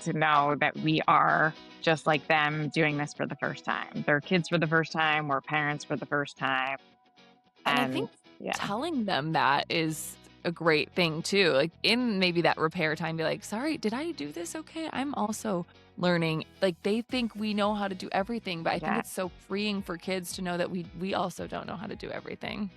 to know that we are just like them doing this for the first time. They're kids for the first time, we're parents for the first time. And I think And yeah, telling them that is a great thing too. Like in maybe that repair time, be like, sorry, did I do this okay? I'm also learning. Like they think we know how to do everything, but I think yeah, it's so freeing for kids to know that we also don't know how to do everything.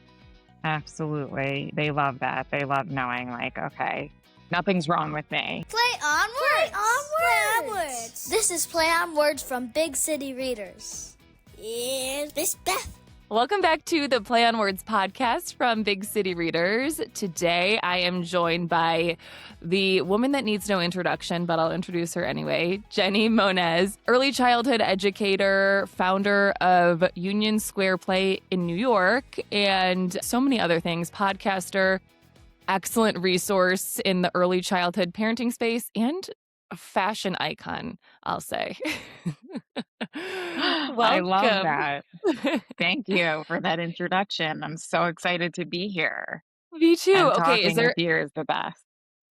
absolutely. They love that. They love knowing, like, okay, nothing's wrong with me. Play on words. Play on words. This is Play on Words from Big City Readers. Here's Miss Beth. Welcome back to the Play on Words podcast from Big City Readers. Today, I am joined by the woman that needs no introduction, but I'll introduce her anyway, Jennie Monness, early childhood educator, founder of Union Square Play in New York, and so many other things, podcaster, excellent resource in the early childhood parenting space, and a fashion icon, I'll say. I love Welcome. that. Thank you for that introduction. I'm so excited to be here. Me too. And Okay, is talking with there you is the best.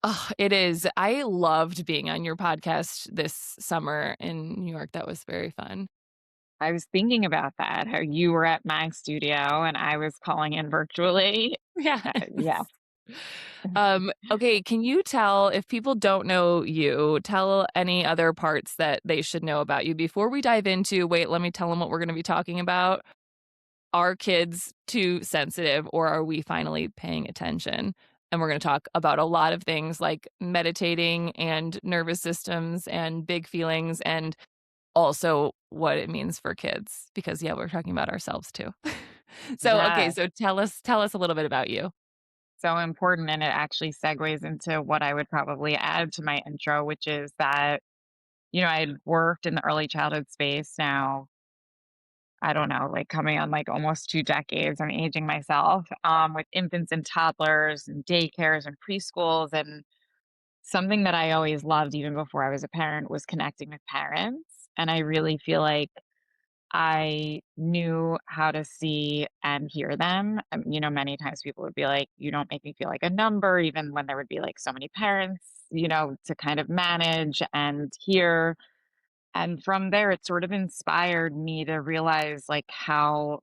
Oh, it is. I loved being on your podcast this summer in New York. That was very fun. I was thinking about that, how you were at my studio and I was calling in virtually. Yeah. Yeah. Okay, can you tell, if people don't know you, tell any other parts that they should know about you before we dive into, wait, let me tell them what we're going to be talking about. Are kids too sensitive, or are we finally paying attention? And we're going to talk about a lot of things like meditating and nervous systems and big feelings, and also what it means for kids, because yeah, we're talking about ourselves too. So, okay, Yeah. so tell us a little bit about you. So important. And it actually segues into what I would probably add to my intro, which is that, I had worked in the early childhood space now. I don't know, like coming on like almost 2 decades. I'm aging myself, with infants and toddlers and daycares and preschools. And something that I always loved, even before I was a parent, was connecting with parents. And I really feel like I knew how to see and hear them. Many times people would be like, you don't make me feel like a number, even when there would be like so many parents, to kind of manage and hear. And from there, it sort of inspired me to realize like how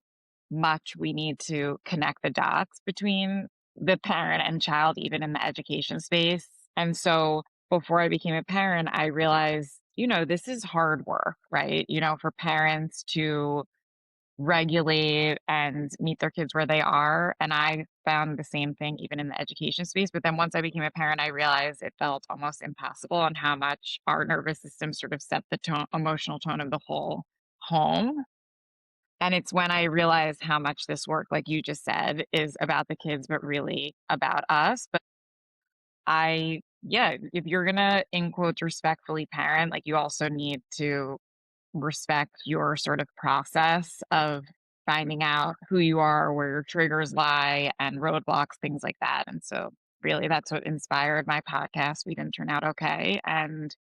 much we need to connect the dots between the parent and child, even in the education space. And so before I became a parent, I realized, this is hard work, right? For parents to regulate and meet their kids where they are. And I found the same thing even in the education space. But then once I became a parent, I realized it felt almost impossible on how much our nervous system sort of set the emotional tone of the whole home. And it's when I realized how much this work, like you just said, is about the kids, but really about us. But yeah, if you're going to, in quotes, respectfully parent, like you also need to respect your sort of process of finding out who you are, where your triggers lie, and roadblocks, things like that. And so, really, that's what inspired my podcast. We didn't turn out okay. And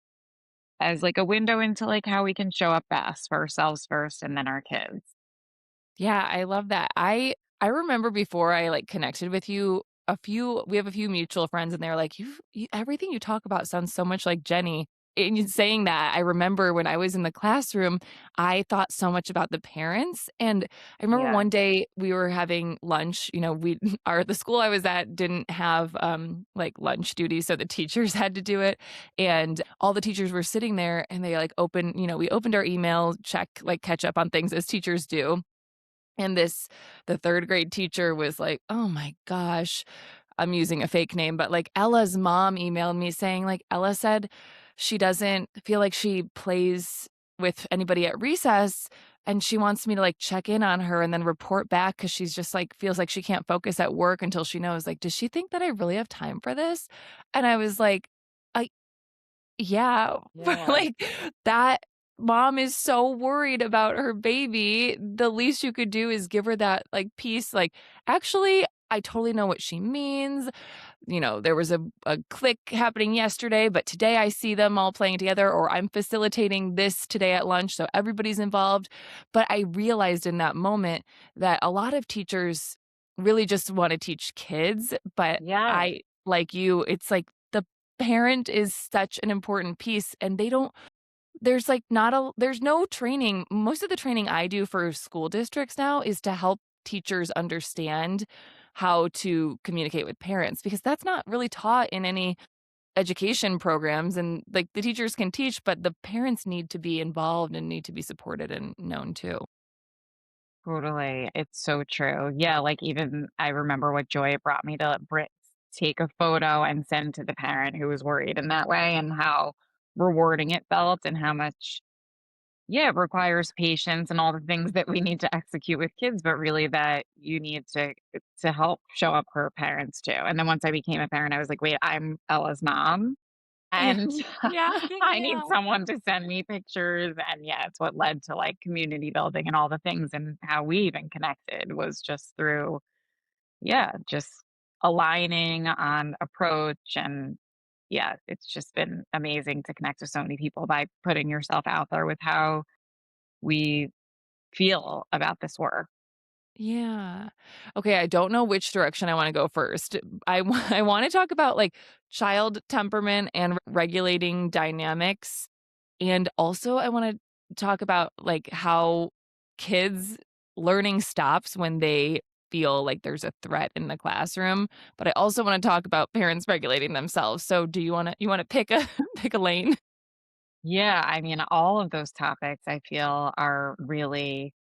as like a window into like how we can show up best for ourselves first and then our kids. Yeah, I love that. I remember before I like connected with you, we have a few mutual friends, and they're like, you everything you talk about sounds so much like Jenny. And you saying that, I remember when I was in the classroom, I thought so much about the parents. And I remember Yeah. one day we were having lunch. We the school I was at didn't have like lunch duty, so the teachers had to do it. And all the teachers were sitting there, and they like we opened our email, catch up on things as teachers do. And the third grade teacher was like, "Oh my gosh," I'm using a fake name, but like Ella's mom emailed me saying like Ella said she doesn't feel like she plays with anybody at recess, and she wants me to like check in on her and then report back because she's just like feels like she can't focus at work until she knows, like, does she think that I really have time for this? And I was like, I yeah, Yeah. like that mom is so worried about her baby. The least you could do is give her that like peace. Like, actually, I totally know what she means. There was a click happening yesterday, but today I see them all playing together, or I'm facilitating this today at lunch. So everybody's involved. But I realized in that moment that a lot of teachers really just want to teach kids. But Yeah. like you, it's like parent is such an important piece, and they don't there's, like, not a there's no training. Most of the training I do for school districts now is to help teachers understand how to communicate with parents, because that's not really taught in any education programs, and, like, the teachers can teach, but the parents need to be involved and need to be supported and known too. Totally. It's so true. Yeah, like, even I remember what joy it brought me to take a photo and send to the parent who was worried in that way, and how rewarding it felt, and how much, yeah, it requires patience and all the things that we need to execute with kids, but really that you need to help show up for parents too. And then once I became a parent, I was like, wait, I'm Ella's mom. Yeah. And Yeah, I need yeah. someone to send me pictures, and, yeah, it's what led to, like, community building and all the things, and how we even connected was just through, yeah, just aligning on approach, and, yeah, it's just been amazing to connect with so many people by putting yourself out there with how we feel about this work. Yeah. Okay, I don't know which direction I wanna go first. I wanna talk about, like, child temperament and regulating dynamics, and also I wanna talk about, like, how kids learning stops when they feel like there's a threat in the classroom, but I also wanna talk about parents regulating themselves. So do you wanna pick a pick a lane? Yeah, I mean, all of those topics I feel are really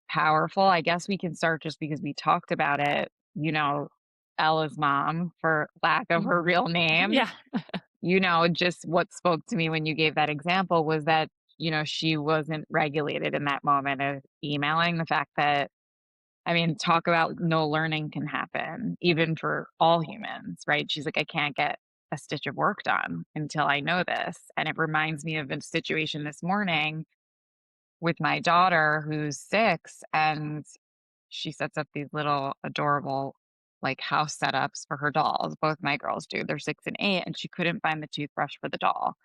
powerful. I guess we can start just because we talked about it, Ella's mom, for lack of Mhm. her real name. Yeah. Just what spoke to me when you gave that example was that, she wasn't regulated in that moment of emailing. The fact that, I mean, talk about no learning can happen, even for all humans, right? She's like, I can't get a stitch of work done until I know this. And it reminds me of a situation this morning with my daughter who's 6, and she sets up these little adorable, like, house setups for her dolls. Both my girls do. They're 6 and 8, and she couldn't find the toothbrush for the doll.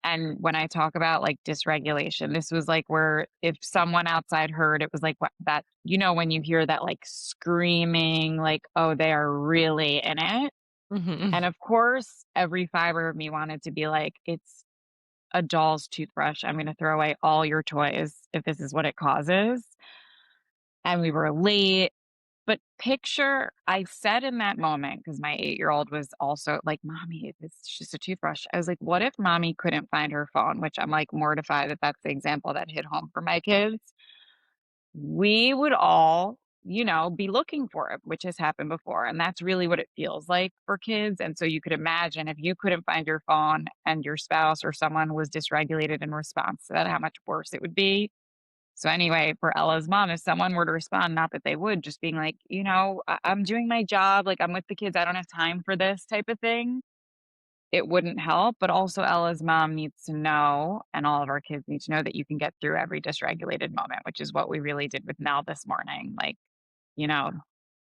And when I talk about, like, dysregulation, this was, like, where if someone outside heard, it was like what that when you hear that, like, screaming, like, "Oh, they are really in it." Mhm. And, of course, every fiber of me wanted to be like, "It's a doll's toothbrush. I'm gonna throw away all your toys if this is what it causes." And we were late. But picture I said in that moment, because my 8-year-old was also like, "Mommy, it's just a toothbrush." I was like, "What if mommy couldn't find her phone?" Which I'm, like, mortified that that's the example that hit home for my kids. We would all, be looking for it, which has happened before, and that's really what it feels like for kids. And so you could imagine if you couldn't find your phone and your spouse or someone was dysregulated in response to that, how much worse it would be. So anyway, for Ella's mom, if someone were to respond, not that they would, just being like, I'm doing my job, like, I'm with the kids, I don't have time for this type of thing, it wouldn't help. But also, Ella's mom needs to know, and all of our kids need to know that you can get through every dysregulated moment, which is what we really did with Mel this morning. Like, you know,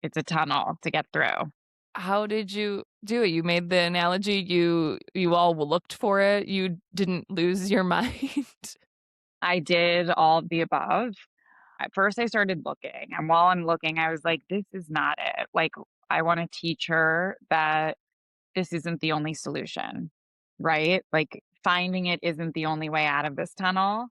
it's a tunnel to get through. How did you do it? You made the analogy, you all looked for it, you didn't lose your mind? I did all of the above. At first, I started looking, and while I'm looking, I was like, this is not it. Like, I want to teach her that this isn't the only solution, right? Like, finding it isn't the only way out of this tunnel.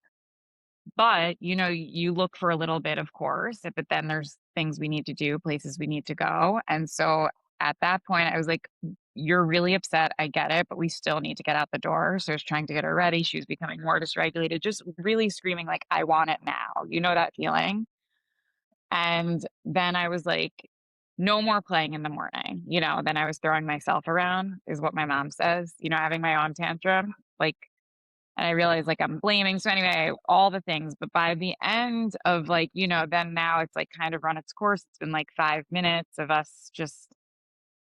But, you look for a little bit, of course, but then there's things we need to do, places we need to go. And so at that point, I was like, you're really upset. I get it, but we still need to get out the door. So I was trying to get her ready. She was becoming more dysregulated, just really screaming, like, I want it now. You know that feeling? And then I was like, no more playing in the morning. Then I was throwing myself around, is what my mom says, having my own tantrum. Like, and I realized, like, I'm blaming. So anyway, all the things. But by the end of, like, then now it's like kind of run its course. It's been like 5 minutes of us just,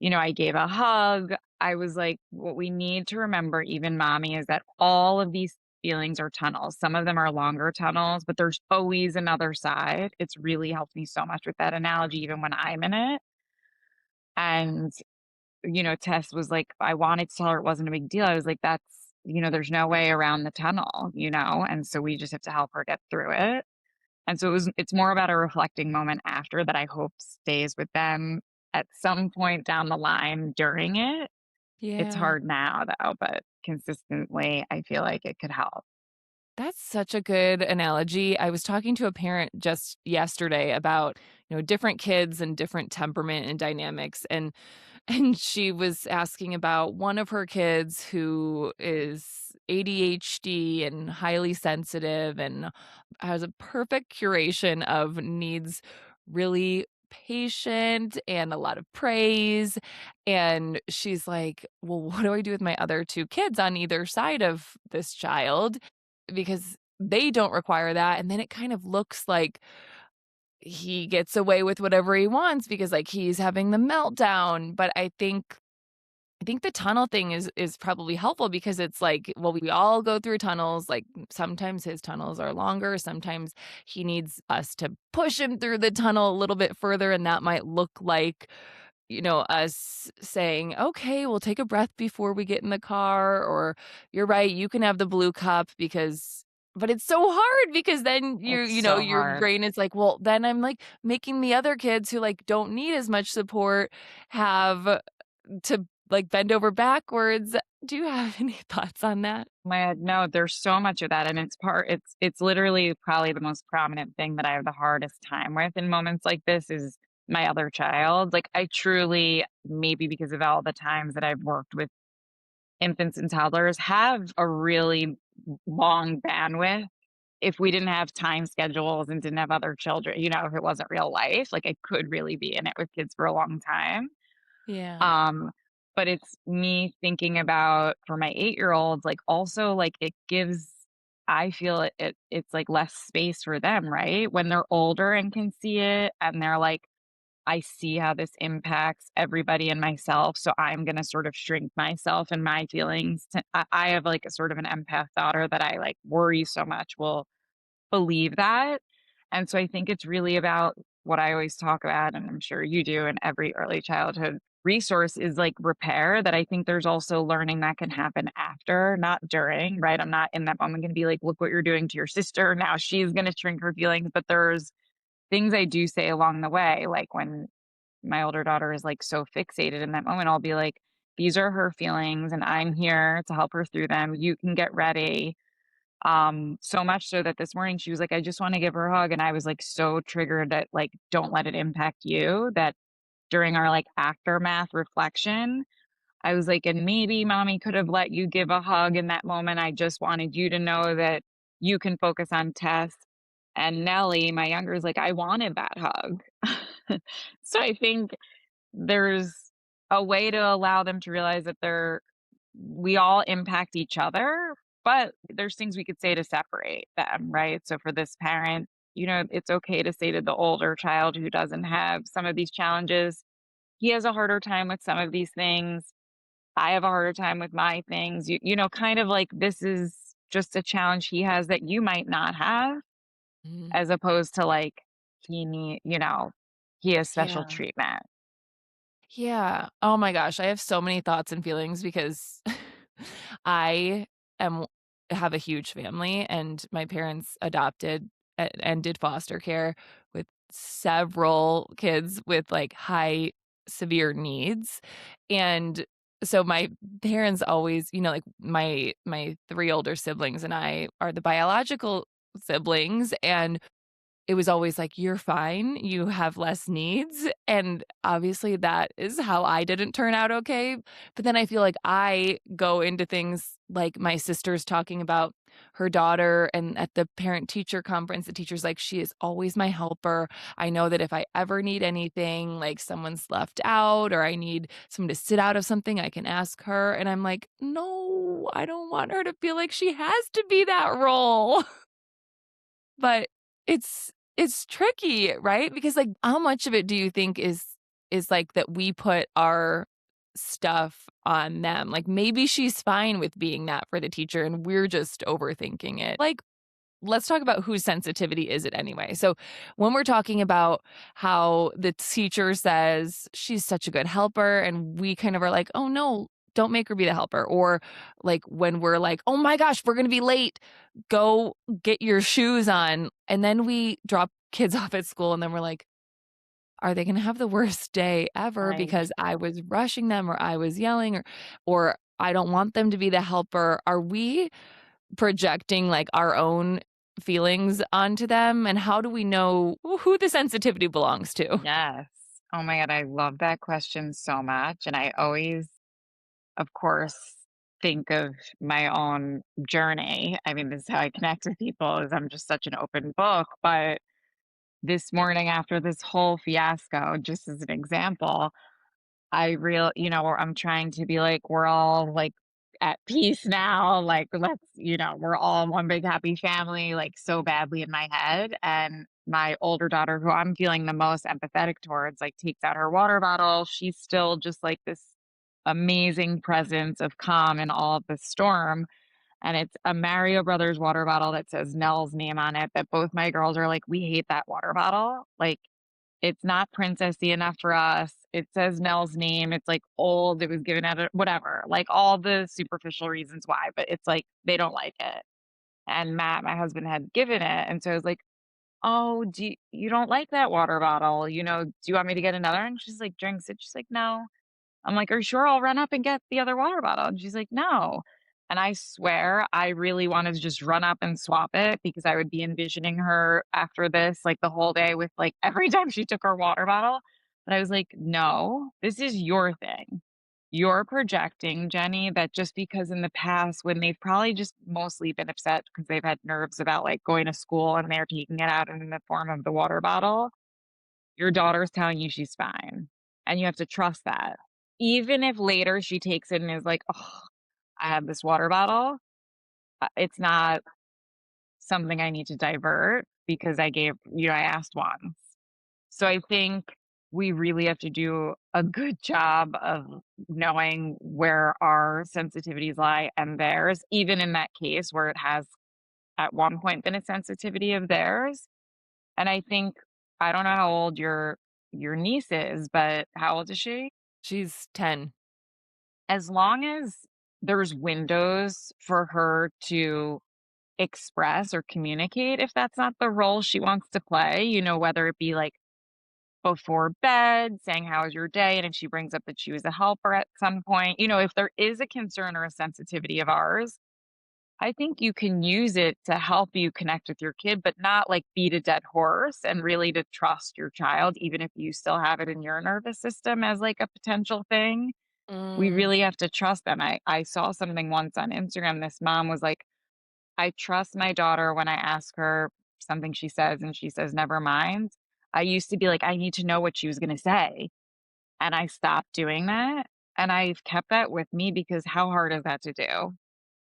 I gave a hug. I was like, what we need to remember, even mommy, is that all of these feelings are tunnels. Some of them are longer tunnels, but there's always another side. It's really helped me so much with that analogy, even when I'm in it. And, Tess was like, I wanted to tell her it wasn't a big deal. I was like, there's no way around the tunnel. And so we just have to help her get through it. And so it's more about a reflecting moment after that I hope stays with them at some point down the line during it. It's Yeah. hard now though, but consistently, I feel like it could help. That's such a good analogy. I was talking to a parent just yesterday about, different kids and different temperament and dynamics, and she was asking about one of her kids who is ADHD and highly sensitive and has a perfect curation of needs, really patient and a lot of praise. And she's like, "Well, what do I do with my other two kids on either side of this child? Because they don't require that." And then it kind of looks like he gets away with whatever he wants because, like, he's having the meltdown. But I think the tunnel thing is probably helpful because it's like, well, we all go through tunnels. Like, sometimes his tunnels are longer, sometimes he needs us to push him through the tunnel a little bit further, and that might look like, us saying, "Okay, we'll take a breath before we get in the car," or, "You're right, you can have the blue cup because." But it's so hard because then It's so your hard. brain is like, "Well, then I'm, like, making the other kids who, like, don't need as much support have to, like, bend over backwards." Do you have any thoughts on that? My no, there's so much of that, and it's literally probably the most prominent thing that I have the hardest time with in moments like this is my other child. Like, I truly, maybe because of all the times that I've worked with infants and toddlers, have a really long bandwidth. If we didn't have time schedules and didn't have other children, if it wasn't real life, like, I could really be in it with kids for a long time. Yeah. Um, but it's me thinking about for my 8-year-olds, like, also, like, it gives I feel it's, like, less space for them, right? When they're older and can see it, and they're like, "I see how this impacts everybody and myself, so I'm gonna sort of shrink myself and my feelings to." I have, like, a sort of an empath daughter that I, like, worry so much will believe that. And so I think it's really about what I always talk about, and I'm sure you do in every early childhood resource is like repair. That I think there's also learning that can happen after, not during, right? I'm not in that moment going to be like, look what you're doing to your sister. Now she's going to shrink her feelings. But there's things I do say along the way. Like when my older daughter is like so fixated in that moment, I'll be like, these are her feelings and I'm here to help her through them. You can get ready, so much so that this morning she was like, "I just wanna give her a hug," and I was, like, so triggered that, like, "Don't let it impact you," that during our, like, aftermath reflection, I was like, "And maybe mommy could have let you give a hug in that moment. I just wanted you to know that you can focus on Tess." And Nellie, my younger, is like, "I wanted that hug." So I think there's a way to allow them to realize that we all impact each other, but there's things we could say to separate them, right? So for this parent, it's okay to say to the older child who doesn't have some of these challenges, he has a harder time with some of these things. I have a harder time with my things. Kind of like this is just a challenge he has that you might not have, Mhm. as opposed to like he has special Yeah. treatment. Yeah. Oh my gosh, I have so many thoughts and feelings because I am have a huge family, and my parents adopted and did foster care with several kids with, like, high severe needs. And so my parents always, like, my 3 older siblings and I are the biological siblings, and it was always like, "You're fine, you have less needs," and obviously that is how I didn't turn out okay. But then I feel like I go into things like my sister's talking about her daughter, and at the parent-teacher conference, the teacher's like, "She is always my helper. I know that if I ever need anything, like someone's left out or I need someone to sit out of something, I can ask her," and I'm like, "No, I don't want her to feel like she has to be that role." But it's tricky, right? Because, like, how much of it do you think is, like, that we put our stuff on them? Like, maybe she's fine with being that for the teacher, and we're just overthinking it. Like, let's talk about whose sensitivity is it anyway? So, when we're talking about how the teacher says, "She's such a good helper," and we kind of are like, "Oh, no, don't make her be the helper," or, like, when we're like, "Oh my gosh, we're gonna be late. Go get your shoes on," and then we drop kids off at school, and then we're like, are they gonna have the worst day ever Right. because I was rushing them or I was yelling or I don't want them to be the helper? Are we projecting, like, our own feelings onto them, and how do we know who the sensitivity belongs to? Yes. Oh my God, I love that question so much. And I always, of course, think of my own journey. I mean, this is how I connect with people is I'm just such an open book. But this morning after this whole fiasco, just as an example, I'm trying to be like, we're all like at peace now. Like, we're all one big happy family, like so badly in my head. And my older daughter, who I'm feeling the most empathetic towards, like takes out her water bottle. She's still just like this amazing presence of calm in all of the storm. And it's a Mario Brothers water bottle that says Nell's name on it. That both my girls are like, we hate that water bottle. Like, it's not princessy enough for us. It says Nell's name. It's, like, old. It was given at a whatever, like, all the superficial reasons why, but it's, like, they don't like it. And Matt, my husband, had given it, and so I was like, "Oh, do you don't like that water bottle, do you want me to get another?" And she's like, drinks it. She's like, "No." I'm like, "Are you sure? I'll run up and get the other water bottle." And she's like, "No." And I swear I really wanted to just run up and swap it because I would be envisioning her after this, like, the whole day with, like, every time she took her water bottle. But I was like, "No, this is your thing. You're projecting, Jenny, that just because in the past when they've probably just mostly been upset because they've had nerves about, like, going to school and they're taking it out in the form of the water bottle, your daughter's telling you she's fine, and you have to trust that. Even if later she takes it and is like, "Oh, I have this water bottle," it's not something I need to divert because I asked once. So I think we really have to do a good job of knowing where our sensitivities lie and theirs, even in that case where it has at one point been a sensitivity of theirs. And I don't know how old your niece is, but how old is she? She's 10. As long as there's windows for her to express or communicate, if that's not the role she wants to play, whether it be like before bed, saying, "How was your day?" And if she brings up that she was a helper at some point, if there is a concern or a sensitivity of ours, I think you can use it to help you connect with your kid, but not like beat a dead horse and really to trust your child, even if you still have it in your nervous system as like a potential thing. We Mm. really have to trust them. I saw something once on Instagram. This mom was like, I trust my daughter when I ask her something she says and she says, never mind. I used to be like, I need to know what she was going to say. And I stopped doing that. And I've kept that with me because how hard is that to do?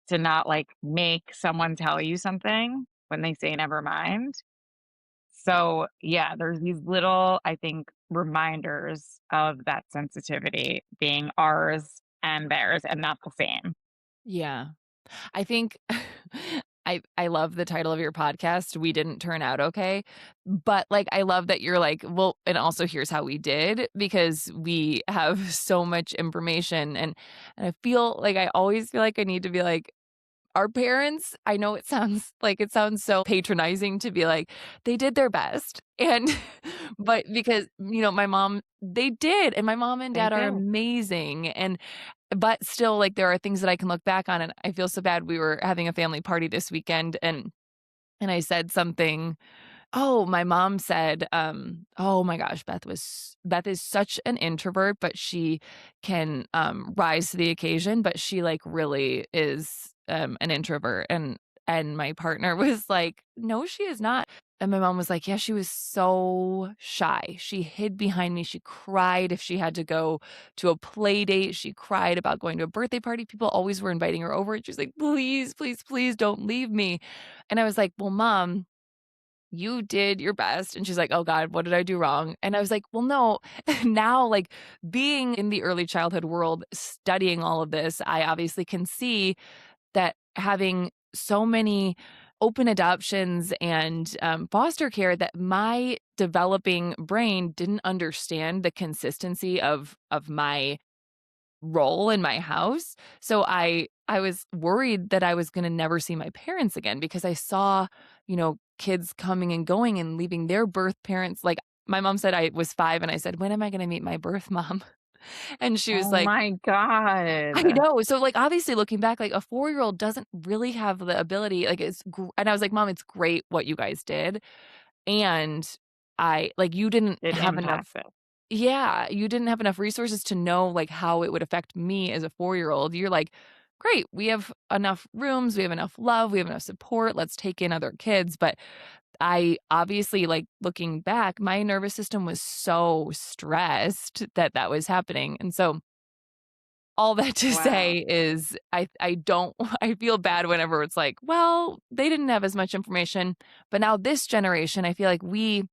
To not, like, make someone tell you something when they say never mind. So, yeah, there's these little, I think, reminders of that sensitivity being ours and theirs and not the same. Yeah. I think I love the title of your podcast, "We Didn't Turn Out Okay," but, like, I love that you're like, "Well, and also here's how we did," because we have so much information, and I always feel like I need to be like, our parents, I know it sounds so patronizing to be like, "They did their best," and but because, my mom they did, and my mom and They dad are did. amazing, but still, like, there are things that I can look back on, and I feel so bad. We were having a family party this weekend, and I said something. Oh, my mom said, "Oh my gosh, Beth is such an introvert, but she can, rise to the occasion, but she, like, really is, an introvert." And my partner was like, "No, she is not." And my mom was like, "Yeah, she was so shy. She hid behind me. She cried if she had to go to a play date. She cried about going to a birthday party. People always were inviting her over, and she's like, 'Please, please, please don't leave me.'" And I was like, "Well, mom, you did your best." And she's like, "Oh god, what did I do wrong?" And I was like, "Well, no." Now, like, being in the early childhood world, studying all of this, I obviously can see that having so many open adoptions and, foster care, that my developing brain didn't understand the consistency of my role in my house. So I was worried that I was gonna never see my parents again because I saw, kids coming and going and leaving their birth parents. Like, my mom said I was 5 and I said, "When am I gonna meet my birth mom?" And she was Oh like, my I god. know. So, like, obviously looking back, like, a 4-year-old doesn't really have the ability, like, and I was like, "Mom, it's great what you guys did." And you didn't It have enough. impacts it. Yeah, you didn't have enough resources to know, like, how it would affect me as a 4-year-old. You're like, "Great, we have enough rooms, we have enough love, we have enough support, let's take in other kids." But I obviously, like, looking back, my nervous system was so stressed that that was happening. And so all that to Wow. say is I don't I feel bad whenever it's like, "Well, they didn't have as much information." But now this generation, I feel like we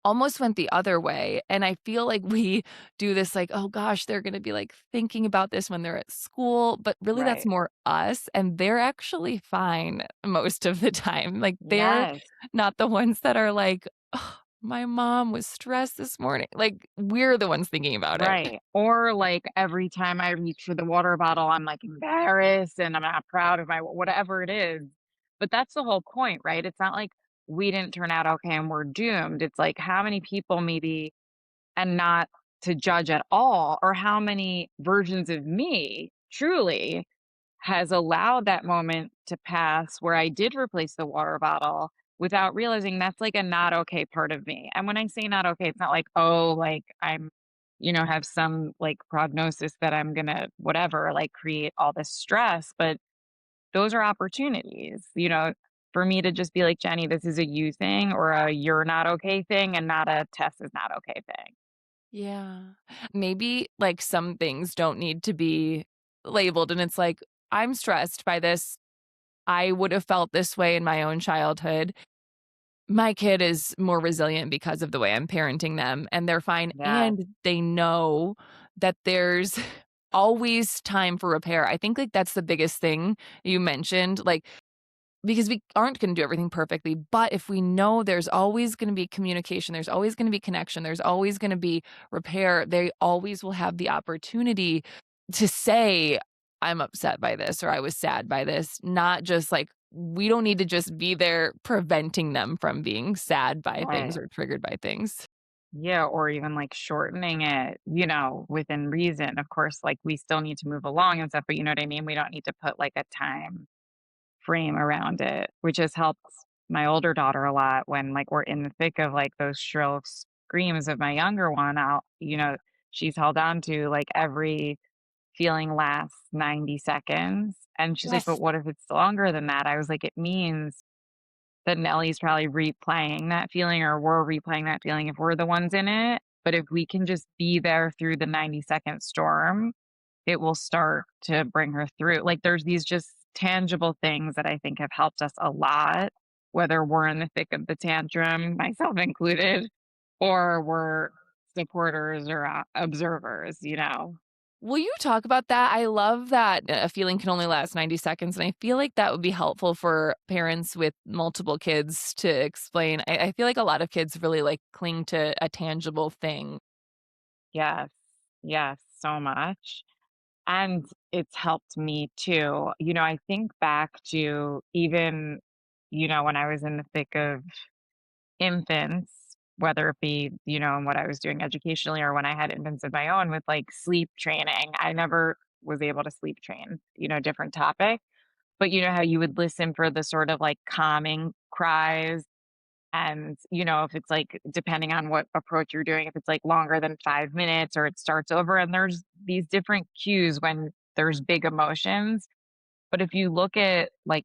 almost went the other way, and I feel like we do this like, "Oh gosh, they're gonna be, like, thinking about this when they're at school," but really that's Right. more us, and they're actually fine most of the time. Like, they're Yes. not the ones that are like, "Ugh, my mom was stressed this morning." Like, we're the ones thinking about it. Right. Or like every time I reach for the water bottle, I'm like embarrassed and I'm not proud of my whatever it is. But that's the whole point, right? It's not like we didn't turn out okay and we're doomed. It's like how many people maybe and not to judge at all, or how many versions of me truly has allowed that moment to pass where I did replace the water bottle without realizing that's like a not okay part of me. And when I say not okay, it's not like, oh, like I'm, have some like prognosis that I'm gonna whatever, like create all this stress. But those are opportunities, for me to just be like, Jenny, this is a you thing or a you're not okay thing and not a Tess is not okay thing. Yeah. Maybe, like, some things don't need to be labeled, and it's like, "I'm stressed by this. I would have felt this way in my own childhood. My kid is more resilient because of the way I'm parenting them, and they're fine, Yes. and they know that there's always time for repair." I think, like, that's the biggest thing you mentioned, like, because we aren't gonna do everything perfectly, but if we know there's always gonna be communication, there's always gonna be connection, there's always gonna be repair, they always will have the opportunity to say, "I'm upset by this," or "I was sad by this," not just like we don't need to just be there preventing them from being sad by things Right. or triggered by things. Yeah, or even like shortening it, within reason. Of course, like we still need to move along and stuff, but you know what I mean? We don't need to put like a time frame around it, which has helped my older daughter a lot when like we're in the thick of like those shrill screams of my younger one. She's held on to like every feeling lasts 90 seconds. And she's like, but Yes. what if it's longer than that? I was like, it means that Nellie's probably replaying that feeling or we're replaying that feeling if we're the ones in it. But if we can just be there through the 90-second storm, it will start to bring her through. Like there's these just tangible things that I think have helped us a lot, whether we're in the thick of the tantrum, myself included, or we're supporters or observers. Will you talk about that? I love that a feeling can only last 90 seconds, and I feel like that would be helpful for parents with multiple kids to explain. I feel like a lot of kids really, like, cling to a tangible thing. Yes. Yes. So much. And it's helped me too. I think back to even, when I was in the thick of infants, whether it be, in what I was doing educationally or when I had infants of my own with like sleep training. I never was able to sleep train, different topic. But you know how you would listen for the sort of like calming cries. And, if it's like, depending on what approach you're doing, if it's like longer than 5 minutes or it starts over, and there's these different cues when there's big emotions. But if you look at like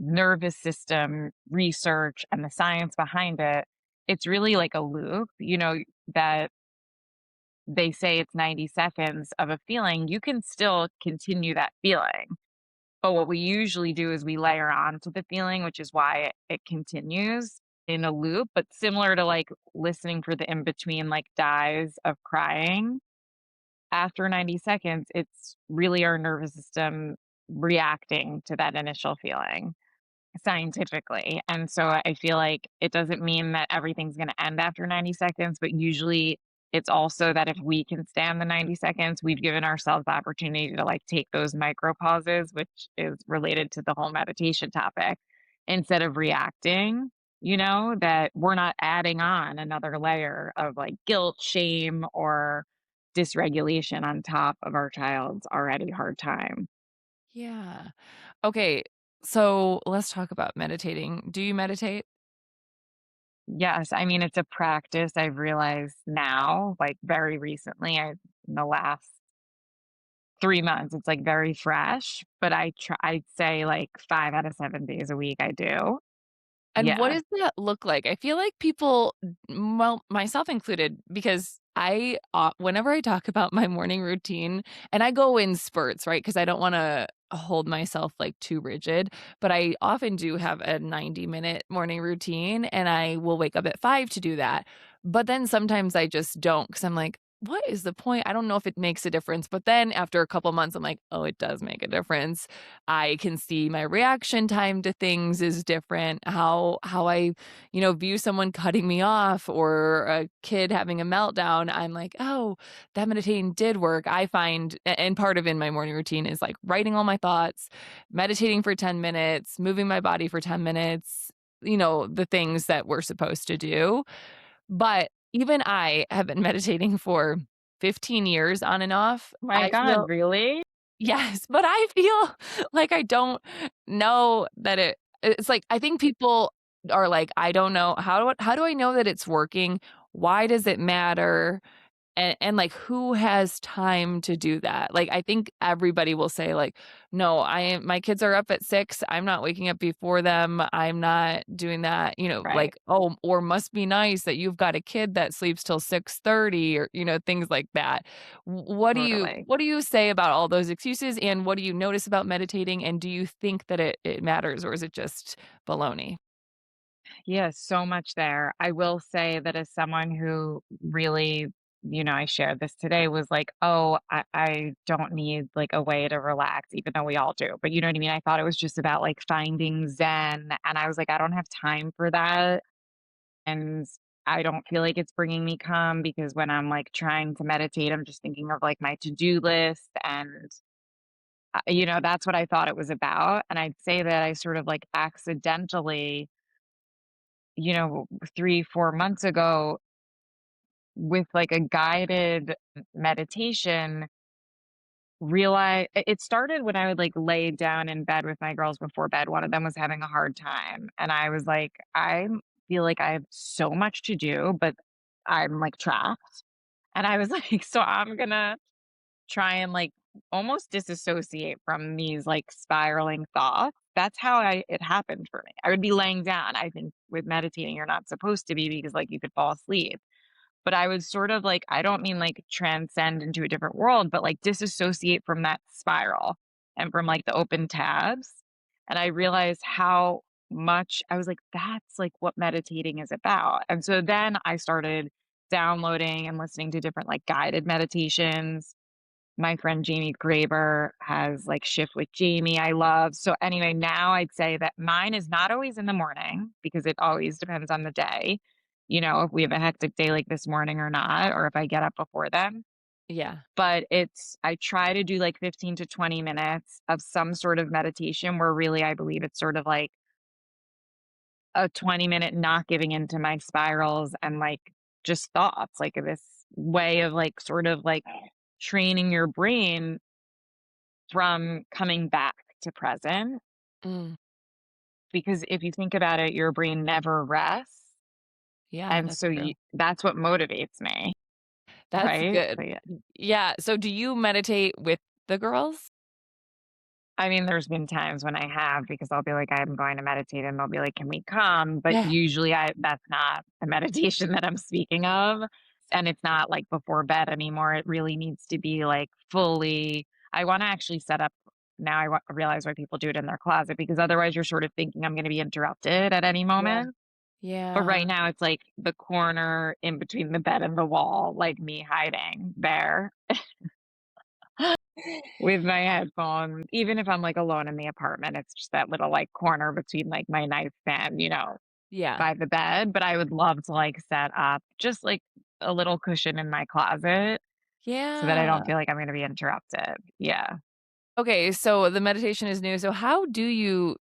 nervous system research and the science behind it, it's really like a loop, that they say it's 90 seconds of a feeling. You can still continue that feeling. But what we usually do is we layer on to the feeling, which is why it continues in a loop. But similar to like listening for the in between like dies of crying, after 90 seconds, it's really our nervous system reacting to that initial feeling scientifically. And so I feel like it doesn't mean that everything's going to end after 90 seconds, but usually it's also that if we can stand the 90 seconds, we've given ourselves the opportunity to like take those micro pauses, which is related to the whole meditation topic, instead of reacting. that we're not adding on another layer of like guilt, shame, or dysregulation on top of our child's already hard time. Yeah. Okay, so let's talk about meditating. Do you meditate? Yes, I mean, it's a practice I've realized now, like very recently, in the last 3 months, it's like very fresh, but I'd say like 5 out of 7 days a week I do. And what Yeah, does that look like? I feel like people, well, myself included, because whenever I talk about my morning routine, and I go in spurts, right? Because I don't want to hold myself like too rigid, but I often do have a 90-minute morning routine, and I will wake up at 5 to do that. But then sometimes I just don't because I'm like, what is the point? I don't know if it makes a difference. But then after a couple months, I'm like, oh, it does make a difference. I can see my reaction time to things is different, how I, view someone cutting me off or a kid having a meltdown. I'm like, "Oh, that meditating did work." I find and part of in my morning routine is like writing all my thoughts, meditating for 10 minutes, moving my body for 10 minutes, the things that we're supposed to do. But even I have been meditating for 15 years on and off. my I God, feel really? Yes, but I feel like I don't know that it's like I think people are like, "I don't know, how do I know that it's working? Why does it matter?" And, like, who has time to do that? Like, I think everybody will say, like, "No, my kids are up at 6, I'm not waking up before them, I'm not doing that," Right, like, "Oh, or must be nice that you've got a kid that sleeps till 6:30," or, things like that. What do you totally. what do you say about all those excuses, and what do you notice about meditating, and do you think that it matters, or is it just baloney? Yeah, so much there. I will say that as someone who really, I shared this today, was like, oh, I don't need like a way to relax, even though we all do. But you know what I mean? I thought it was just about like finding Zen. And I was like, I don't have time for that. And I don't feel like it's bringing me calm because when I'm like trying to meditate, I'm just thinking of like my to do list. And, that's what I thought it was about. And I'd say that I sort of like accidentally, 3, 4 months ago, with like a guided meditation, realize it started when I would like lay down in bed with my girls before bed. One of them was having a hard time. And I was like, I feel like I have so much to do, but I'm like trapped. And I was like, so I'm gonna try and like almost disassociate from these like spiraling thoughts. That's how it happened for me. I would be laying down. I think with meditating, you're not supposed to be because like you could fall asleep. But I would sort of like, I don't mean like transcend into a different world, but like disassociate from that spiral and from like the open tabs. And I realized how much I was like, that's like what meditating is about. And so then I started downloading and listening to different like guided meditations. My friend Jamie Graber has like Shift with Jamie, I love. So anyway, now I'd say that mine is not always in the morning because it always depends on the day. If we have a hectic day like this morning or not, or if I get up before them. Yeah. But I try to do like 15 to 20 minutes of some sort of meditation where really I believe it's sort of like a 20-minute not giving into my spirals and like just thoughts, like this way of like sort of like training your brain from coming back to present, Mm, because if you think about it, your brain never rests, yeah, and that's so true. that's what motivates me, That's right? good. So, yeah. Yeah, so do you meditate with the girls? I mean, there's been times when I have because I'll be like, "I'm going to meditate," and they'll be like, "Can we come?" But Yeah. usually that's not the meditation that I'm speaking of, and it's not, like, before bed anymore. It really needs to be, like, fully I wanna actually set up now I realize why people do it in their closet because otherwise you're sort of thinking I'm gonna be interrupted at any Yeah. moment. But right Yeah. now, it's, like, the corner in between the bed and the wall, like, me hiding there with my headphones. Even if I'm, like, alone in the apartment, it's just that little, like, corner between, like, my nightstand, Yeah. by the bed, but I would love to, like, set up just, like, a little cushion in my closet so that I don't Yeah. feel like I'm gonna be interrupted. Yeah. Okay, so the meditation is new. So how do you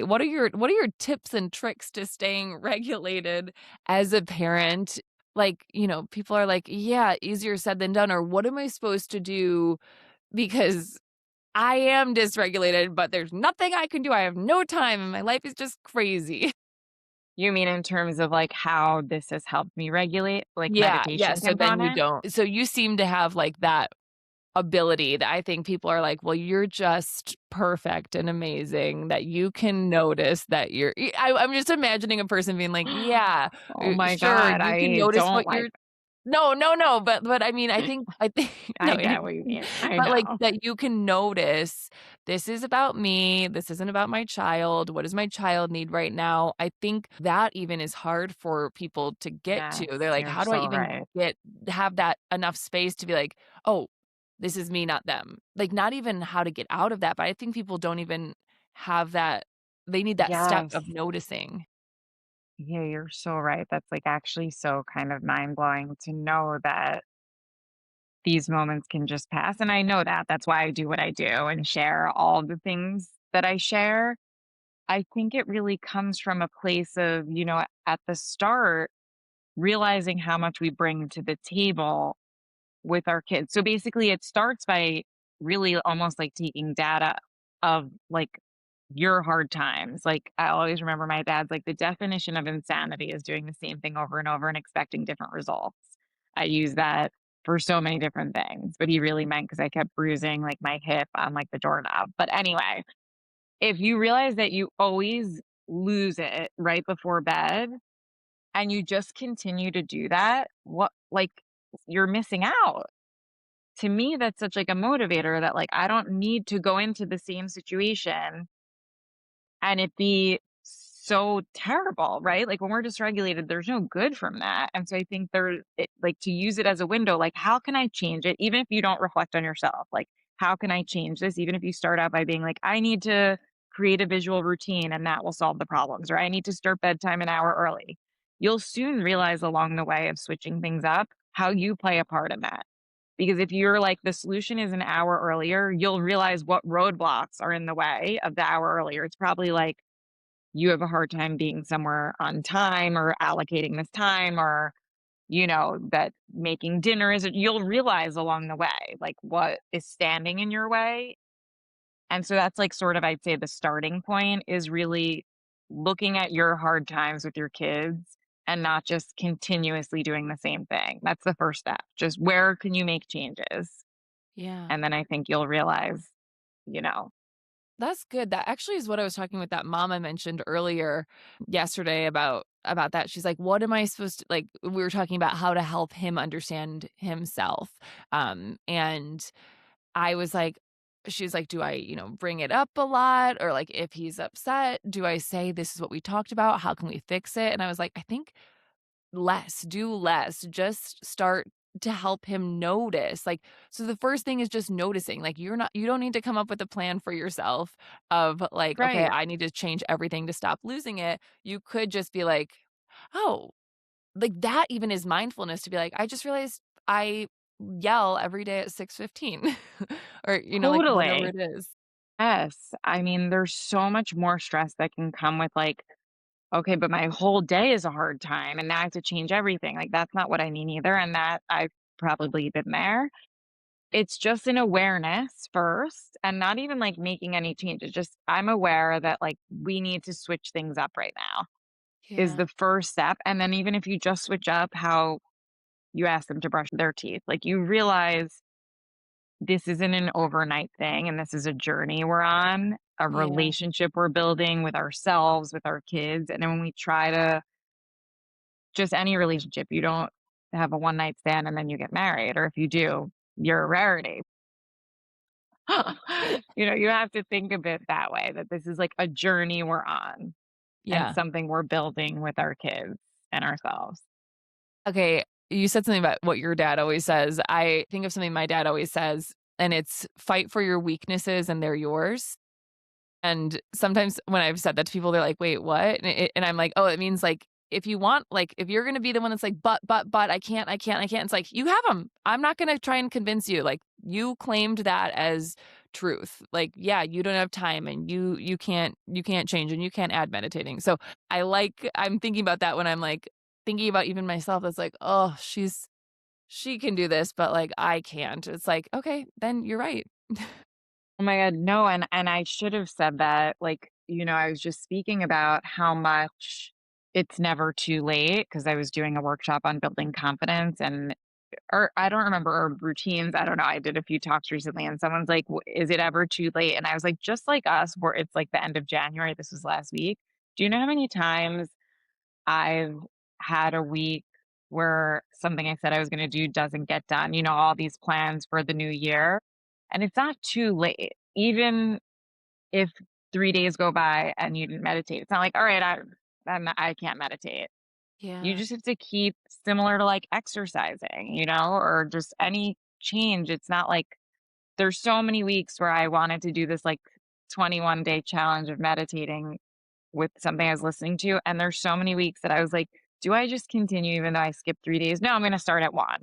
what are your tips and tricks to staying regulated as a parent? Like, people are like, "Yeah, easier said than done," or "What am I supposed to do because I am dysregulated, but there's nothing I can do. I have no time and my life is just crazy." You mean in terms of, like, how this has helped me regulate, like, Yeah, meditation so then you component? don't so you seem to have, like, that ability that I think people are like, "Well, you're just perfect and amazing that you can notice that I'm just imagining a person being like, "Yeah, Oh my sure, god, you can I notice don't what like you're." No, but I mean, I think I no, get what you mean, I but, like, know. that you can notice, "This is about me, this isn't about my child, what does my child need right now?" I think that even is hard for people to get Yes, to. They're like, you're "How do I so even right. have that enough space to be like, 'Oh, this is me, not them.'" Like, not even how to get out of that, but I think people don't even have that. They need that step Yes. of noticing. Yeah, you're so right. That's, like, actually so kind of mind-blowing to know that these moments can just pass, and I know that. That's why I do what I do and share all the things that I share. I think it really comes from a place of, at the start, realizing how much we bring to the table with our kids. So basically, it starts by really almost like taking data of like your hard times. Like, I always remember my dad's like, the definition of insanity is doing the same thing over and over and expecting different results. I use that for so many different things, but he really meant because I kept bruising like my hip on like the doorknob. But anyway, if you realize that you always lose it right before bed and you just continue to do that, what, like, you're missing out. To me, that's such like a motivator that like I don't need to go into the same situation and it be so terrible, right? Like when we're dysregulated, there's no good from that. And so I think like to use it as a window, like how can I change it? Even if you don't reflect on yourself, like how can I change this? Even if you start out by being like, I need to create a visual routine and that will solve the problems, or I need to start bedtime an hour early. You'll soon realize along the way of switching things up how you play a part in that. Because if you're like, the solution is an hour earlier, you'll realize what roadblocks are in the way of the hour earlier. It's probably like you have a hard time being somewhere on time or allocating this time or, that making dinner is, you'll realize along the way, like what is standing in your way. And so that's like sort of, I'd say the starting point is really looking at your hard times with your kids and not just continuously doing the same thing. That's the first step. Just where can you make changes? Yeah. And then I think you'll realize, you know That's good. That actually is what I was talking with that mom I mentioned earlier yesterday about that. She's like, "What am I supposed to," like, we were talking about how to help him understand himself. And I was like, she's like, "Do I, bring it up a lot, or like if he's upset, do I say this is what we talked about? How can we fix it?" And I was like, "I think less, do less, just start to help him notice." Like, so the first thing is just noticing. Like, you don't need to come up with a plan for yourself of like, okay, Right. I need to change everything to stop losing it. You could just be like, oh, like that even is mindfulness to be like, I just realized I yell every day at 6:15 or like whatever Totally. it is. Yes. I mean, there's so much more stress that can come with like, okay, but my whole day is a hard time and now I have to change everything. Like that's not what I mean either. And that I've probably been there. It's just an awareness first and not even like making any changes. Just I'm aware that like we need to switch things up right now is Yeah. the first step. And then even if you just switch up how you ask them to brush their teeth, like you realize this isn't an overnight thing and this is a journey we're on, a Yeah. relationship we're building with ourselves, with our kids. And then when we try to just any relationship, you don't have a one night stand and then you get married. Or if you do, you're a rarity. You have to think of it that way, that this is like a journey we're on and Yeah. something we're building with our kids and ourselves. Okay, you said something about what your dad always says. I think of something my dad always says, and it's fight for your weaknesses and they're yours. And sometimes when I've said that to people, they're like, "Wait, what?" And I'm like, "Oh, it means like if you want, like if you're gonna be the one that's like, but, I can't." It's like you have them. I'm not gonna try and convince you. Like you claimed that as truth. Like, yeah, you don't have time and you can't change and you can't add meditating. So I'm thinking about that when I'm like thinking about even myself. It's like, oh, she can do this, but like I can't. It's like, okay, then you're right. Oh my god, no, and I should have said that, like, I was just speaking about how much it's never too late because I was doing a workshop on building confidence or I don't remember, or routines, I don't know, I did a few talks recently and someone's like, Is it ever too late?" And I was like, "Just like us, where it's like the end of January," this was last week. Do you know how many times I've had a week where something I said I was gonna do doesn't get done, all these plans for the new year, and it's not too late. Even if 3 days go by and you didn't meditate, it's not like, "All right, I can't meditate." You Yeah. just have to keep similar to, like, exercising, or just any change. It's not like there's so many weeks where I wanted to do this, like, 21-day challenge of meditating with something I was listening to, and there's so many weeks that I was like, "Do I just continue even though I skipped 3 days? No, I'm gonna start at 1."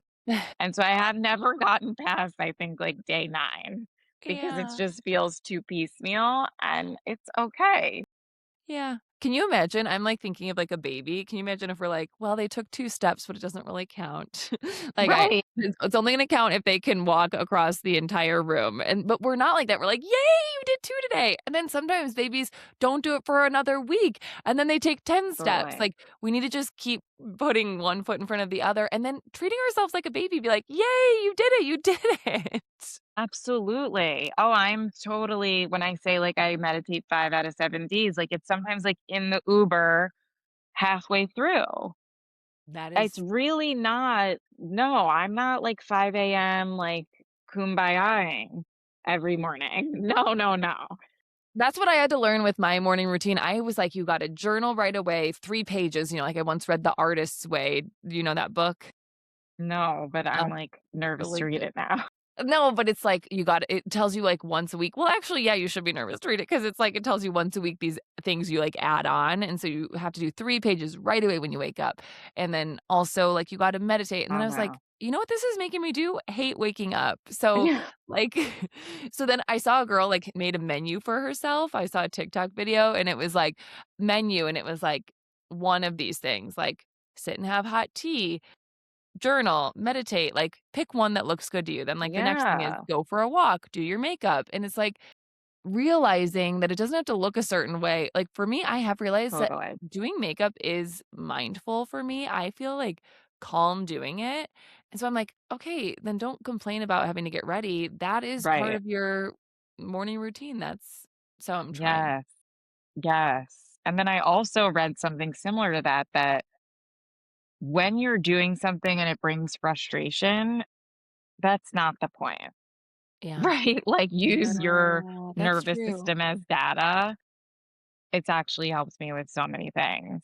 And so I have never gotten past, I think, like, day 9 because it Yeah. just feels too piecemeal, and it's okay. Yeah. Can you imagine? I'm, like, thinking of, like, a baby. Can you imagine if we're like, "Well, they took 2 steps, but it doesn't really count." Like, I Right. it's only gonna count if they can walk across the entire room, but we're not like that. We're like, "Yay, you did 2 today." And then sometimes babies don't do it for another week, and then they take 10 steps. Absolutely. Like, we need to just keep putting one foot in front of the other and then treating ourselves like a baby, be like, "Yay, you did it, you did it." Absolutely. Oh, I'm totally when I say, like, I meditate 5 out of 7 days, like, it's sometimes, like, in the Uber halfway through. That It's is really not no, I'm not, like, 5 AM, like, kumbayaing every morning. No, no, no. That's what I had to learn with my morning routine. I was like, "You gotta journal right away, 3 pages," like I once read The Artist's Way. Do you know that book? No, but I'm, Oh, like, nervous to really read good. it now. No, but it's like it tells you, like, once a week. Well, actually, yeah, you should be nervous to read it because it's like it tells you once a week these things you, like, add on, and so you have to do 3 pages right away when you wake up, and then also, like, you gotta meditate, and then Oh, I was like, no. "You know what this is making me do? Hate waking up." So, Yeah. like so then I saw a girl, like, made a menu for herself. I saw a TikTok video, and it was, like, menu, and it was, like, one of these things, like, sit and have hot tea, journal, meditate, like, pick one that looks good to you. Then, like, the next thing is Yeah, go for a walk, do your makeup, and it's, like, realizing that it doesn't have to look a certain way. Like, for me, I have realized that totally. doing makeup is mindful for me. I feel, like, calm doing it, and so I'm like, "Okay, then don't complain about having to get ready. That is part Right. of your morning routine." So I'm trying. Yes, yes. And then I also read something similar to that, that when you're doing something and it brings frustration, that's not the point, Yeah. right? Like, use your Yeah, that's nervous true. system as data. It's actually helps me with so many things.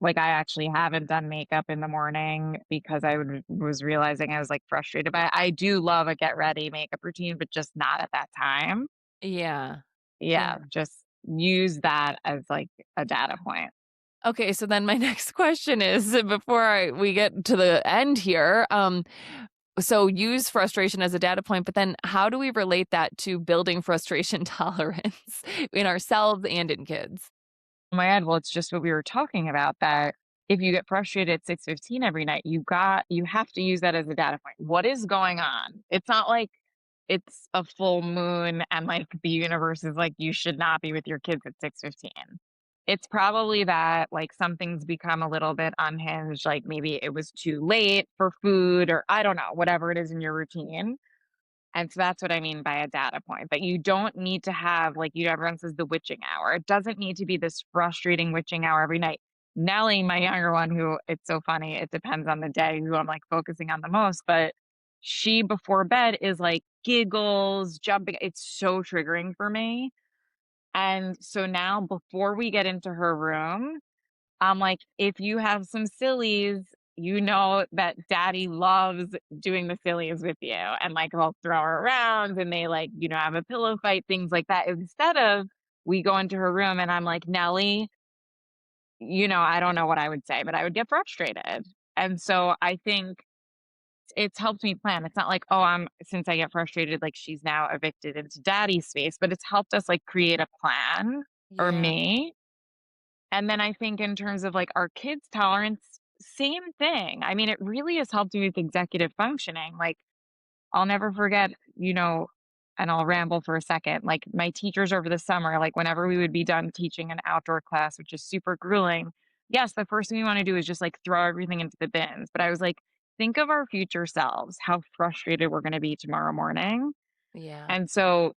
Like, I actually haven't done makeup in the morning because was realizing I was, like, frustrated by it. I do love a get ready makeup routine, but just not at that time. Yeah. Yeah, Yeah. just use that as, like, a data point. Okay, so then my next question is before we get to the end here, so use frustration as a data point, but then how do we relate that to building frustration tolerance in ourselves and in kids? Oh my god, well, it's just what we were talking about, that if you get frustrated at 6:15 every night, you have to use that as a data point. What is going on? It's not like it's a full moon and, like, the universe is like, "You should not be with your kids at 6:15." It's probably that, like, something's become a little bit unhinged, like, maybe it was too late for food, or I don't know, whatever it is in your routine. And so that's what I mean by a data point. But you don't need to have, like, everyone says the witching hour. It doesn't need to be this frustrating witching hour every night. Nellie, my younger one, who it's so funny, it depends on the day who I'm, like, focusing on the most, but she before bed is like giggles, jumping. It's so triggering for me. And so now before we get into her room, I'm like, if you have some sillies, you know that daddy loves doing the sillies with you. And, like, he'll throw her around and they, like, have a pillow fight, things like that. Instead of we go into her room and I'm like, Nellie, I don't know what I would say, but I would get frustrated. And so I think it's helped me plan. It's not like, oh, since I get frustrated, like she's now evicted into daddy's space, but it's helped us like create a plan or Yeah. me. And then I think in terms of like our kids' tolerance, same thing. I mean, it really has helped me with executive functioning. Like I'll never forget, and I'll ramble for a second. Like my teachers over the summer, like whenever we would be done teaching an outdoor class, which is super grueling, yes, the first thing we want to do is just like throw everything into the bins. But I was like, think of our future selves, how frustrated we're going to be tomorrow morning. Yeah. And so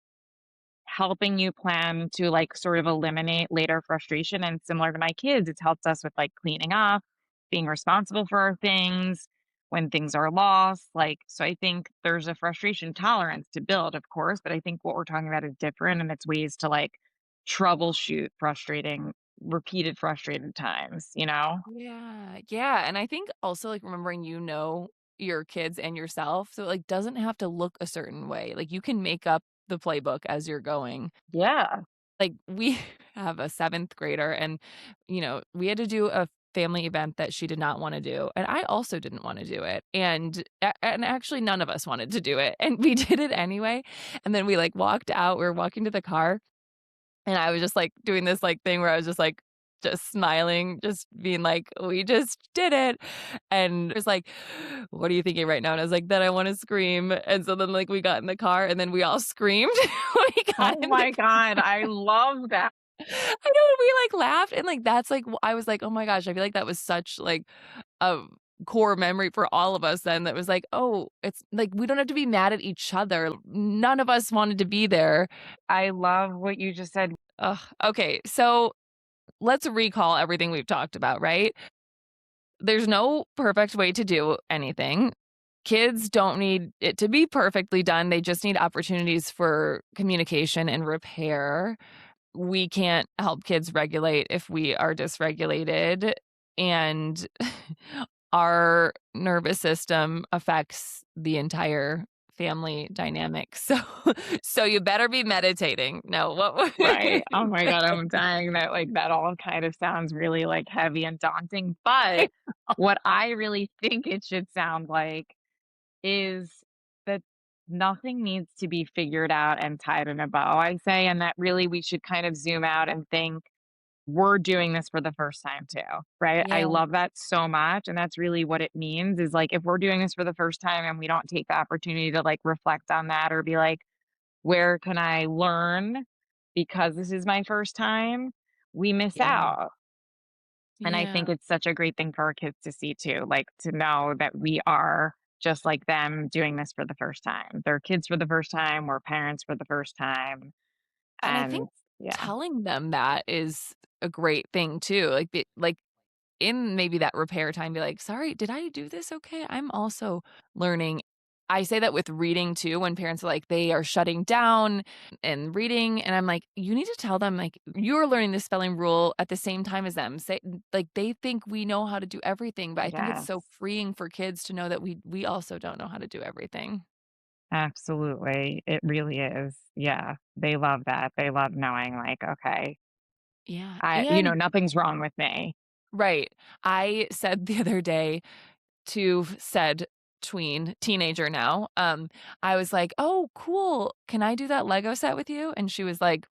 helping you plan to like sort of eliminate later frustration. And similar to my kids, it's helped us with like cleaning up, being responsible for our things when things are lost. Like, so I think there's a frustration tolerance to build, of course, but I think what we're talking about is different and it's ways to like troubleshoot repeated frustrated times, you know? Yeah, yeah, and I think also, like, remembering your kids and yourself, so it, like, doesn't have to look a certain way, like, you can make up the playbook as you're going. Yeah. Like, we have a 7th grader and, we had to do a family event that she did not wanna do, and I also didn't wanna do it, and actually none of us wanted to do it, and we did it anyway, and then we, like, walked out, we were walking to the car, and I was just, like, doing this, like, thing where I was just, like, just smiling, just being like, "We just did it," and it was like, "What are you thinking right now?" And I was like, "That I wanna scream," and so then, like, we got in the car, and then we all screamed when we got Oh in the my car. God. I love that. I know, and we, like, laughed, and, like, that's, like, I was like, "Oh my gosh," I feel like that was such, like, a core memory for all of us then that was like, "Oh, it's like, we don't have to be mad at each other. None of us wanted to be there." I love what you just said. Ugh, okay, so let's recall everything we've talked about, right? There's no perfect way to do anything. Kids don't need it to be perfectly done, they just need opportunities for communication and repair. We can't help kids regulate if we are dysregulated, and our nervous system affects the entire family dynamic. So so you better be meditating. No, what Right. Oh my god, I'm dying that like that all kind of sounds really like heavy and daunting, but what I really think it should sound like is that nothing needs to be figured out and tied in a bow, I say, and that really we should kind of zoom out and think we're doing this for the first time too, right? I Yeah, love that so much. And that's really what it means is like if we're doing this for the first time and we don't take the opportunity to like reflect on that or be like, where can I learn because this is my first time? We miss yeah, out. And I yeah. think it's such a great thing for our kids to see too, like to know that we are just like them doing this for the first time. They're kids for the first time, we're parents for the first time. And I think And yeah, telling them that is a great thing too. Like in maybe that repair time, be like, "Sorry, did I do this okay? I'm also learning." I say that with reading too, when parents are like, they are shutting down and reading, and I'm like, "You need to tell them, like, you're learning the spelling rule at the same time as them." Say like, they think we know how to do everything, but I think it's yes, so freeing for kids to know that we also don't know how to do everything. absolutely. It really is. Yeah. They love that. They love knowing like, okay, Yeah, I and nothing's wrong with me. right. I said the other day to said teenager now, I was like, "Oh, cool. Can I do that Lego set with you?" And she was like,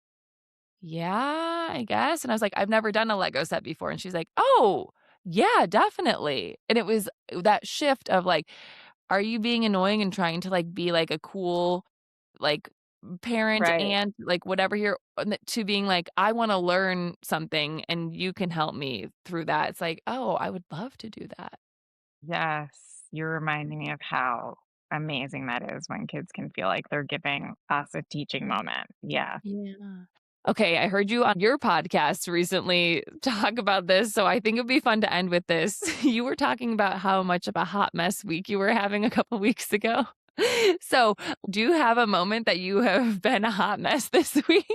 "Yeah, I guess." And I was like, "I've never done a Lego set before." And she's like, "Oh, yeah, definitely." And it was that shift of like, are you being annoying and trying to like be like a cool like parent Right. and like whatever you're to being like, I want to learn something and you can help me through that. It's like, "Oh, I would love to do that." Yes. You're reminding me of how amazing that is when kids can feel like they're giving us a teaching moment. Yeah. Yeah. Okay, I heard you on your podcast recently talk about this, so I think it'd be fun to end with this. You were talking about how much of a hot mess week you were having a couple weeks ago. So, do you have a moment that you have been a hot mess this week?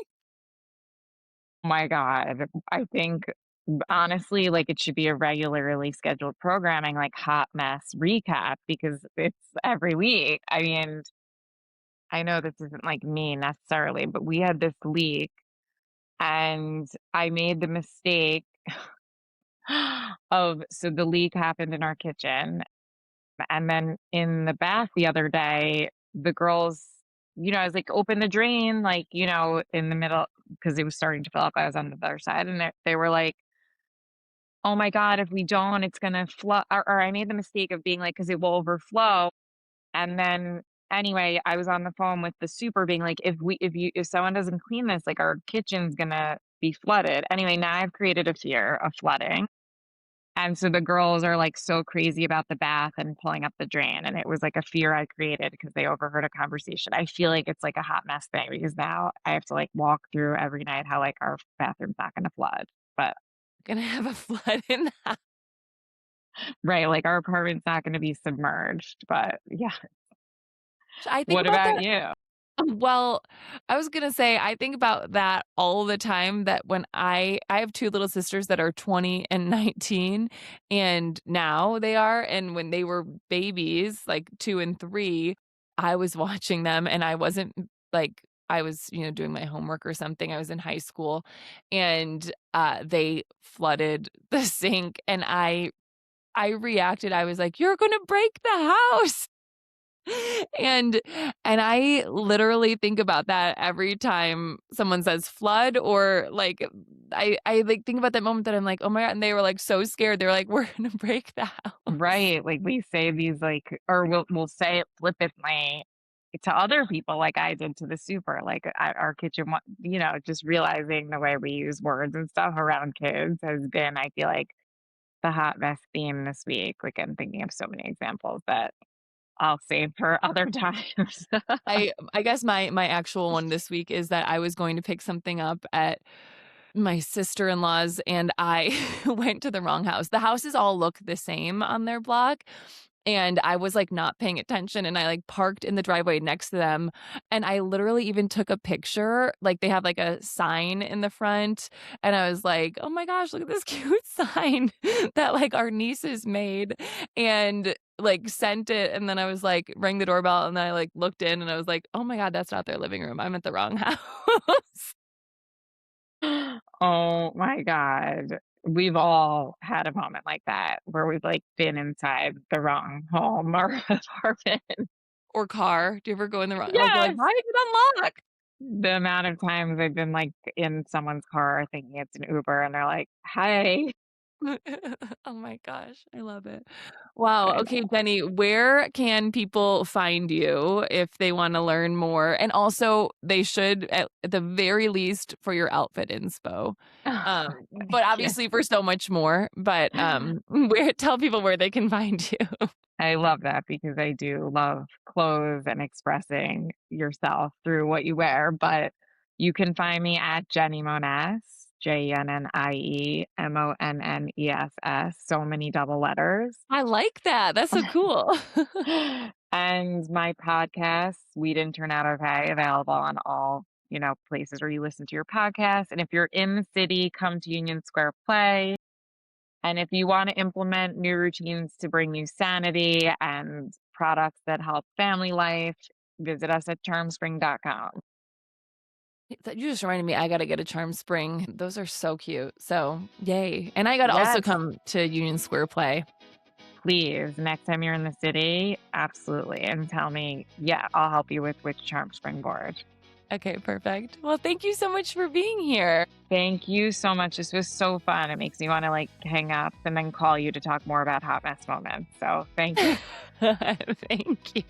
Oh my god. I think honestly, like it should be a regularly scheduled programming like hot mess recap because it's every week. I mean, I know this isn't like me necessarily, but we had this leak and I made the mistake of so the leak happened in our kitchen And then in the bath the other day, the girls, I was like, open the drain, like, in the middle because it was starting to fill up. I was on the other side and they were like, oh my God, if we don't, it's going to flood. Or I made the mistake of being like, because it will overflow. And then anyway, I was on the phone with the super being like, if someone doesn't clean this, like our kitchen's going to be flooded. Anyway, now I've created a fear of flooding. And so the girls are, like, so crazy about the bath and pulling up the drain, and it was, like, a fear I created because they overheard a conversation. I feel like it's, like, a hot mess thing because now I have to, like, walk through every night how, like, our bathroom's not gonna flood, but Gonna have a flood in the house. right, like, our apartment's not gonna be submerged, but yeah. I think What about about that. you? Well, I was gonna say, I think about that all the time that when I have 2 little sisters that are 20 and 19, and now they are, and when they were babies, like 2 and 3, I was watching them and I wasn't like, I was, doing my homework or something. I was in high school and, they flooded the sink and I reacted. I was like, "You're gonna break the house." And and I literally think about that every time someone says flood or, like, I, like, think about that moment that I'm like, "Oh my god," and they were, like, so scared. They were like, "We're gonna break the house." Right, like, we say these, like or we'll say it flippantly to other people like I did to the super, like, at our kitchen one just realizing the way we use words and stuff around kids has been, I feel like, the hot mess theme this week. Like, I'm thinking of so many examples that I'll save for other times. I guess my actual one this week is that I was going to pick something up at my sister-in-law's, and I went to the wrong house. The houses all look the same on their block, and I was, like, not paying attention, and I, like, parked in the driveway next to them, and I literally even took a picture, like, they have, like, a sign in the front, and I was like, "Oh my gosh, look at this cute sign that, like, our nieces made," and, like, sent it, and then I was like rang the doorbell, and then I, like, looked in, and I was like, "Oh my god, that's not their living room. I'm at the wrong house." Oh my god. We've all had a moment like that where we've, like, been inside the wrong home or apartment. Or car. Do you ever go in the wrong like, you're like, Yes! "Why did it unlock?" The amount of times I've been, like, in someone's car thinking it's an Uber, and they're like, "Hi." Oh my gosh, I love it. Wow, I okay, know. Jenny, where can people find you if they wanna learn more? And also, they should, at the very least, for your outfit inspo. Thank But you. obviously for so much more, but, where tell people where they can find you. I love that because I do love clothes and expressing yourself through what you wear, but you can find me at Jennie Monness, JennieMonness, so many double letters. I like that, that's so cool. And my podcast, We Didn't Turn Out Okay, available on all, places where you listen to your podcast. And if you're in the city, come to Union Square Play. And if you want to implement new routines to bring you sanity and products that help family life, visit us at charmspring.com. That you just reminded me I gotta get a charm spring. Those are so cute. So, yay. And I gotta also Yes, come to Union Square Play. please. Next time you're in the city, absolutely. And tell me, yeah, I'll help you with which charm spring board. Okay, perfect. Well, thank you so much for being here. Thank you so much. This was so fun. It makes me want to like hang up and then call you to talk more about hot mess moments. So thank you. Thank you.